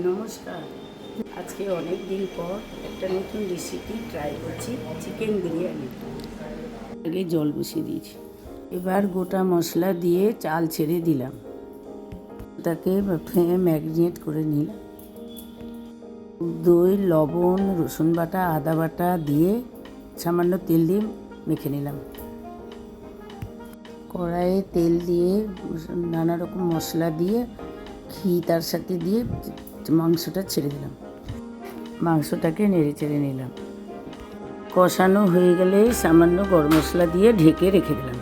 নমস্কার। আজকে অনেক দিন পর একটা নতুন রেসিপি ট্রাই করছি, চিকেন বিরিয়ানি। আগে জল বসিয়ে দিয়েছি, এবার গোটা মশলা দিয়ে চাল ছেড়ে দিলাম, তাকে ম্যারিনেট করে নিলাম। দই, লবণ, রসুন বাটা, আদা বাটা দিয়ে সামান্য তেল দিয়ে মেখে নিলাম। কড়াইয়ে তেল দিয়ে নানা রকম মশলা দিয়ে ঘি তার সাথে দিয়ে মাংসটা ছেড়ে দিলাম। মাংসটাকে নেড়ে চেড়ে নিলাম। কষানো হয়ে গেলে সামান্য গরম মশলা দিয়ে ঢেকে রেখে দিলাম।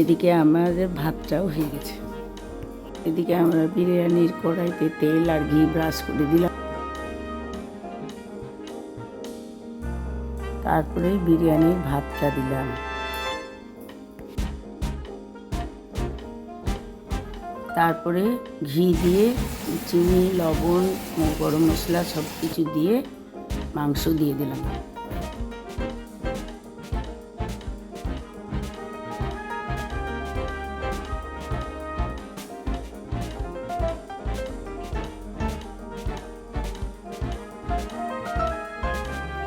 এদিকে আমাদের ভাতটাও হয়ে গেছে। এদিকে আমরা বিরিয়ানির কড়াইতে তেল আর ঘি ব্রাশ করে দিলাম। তারপরে বিরিয়ানির ভাতটা দিলাম। তারপরে ঘি দিয়ে চিনি, লবণ, গরম মশলা সব কিছু দিয়ে মাংস দিয়ে দিলাম।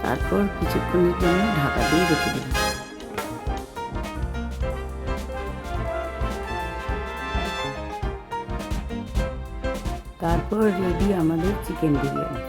তারপর কিছুক্ষণের জন্য ঢাকা দিয়ে রেখে দিলাম। তারপর রেডি আমাদের চিকেন বিরিয়ানি।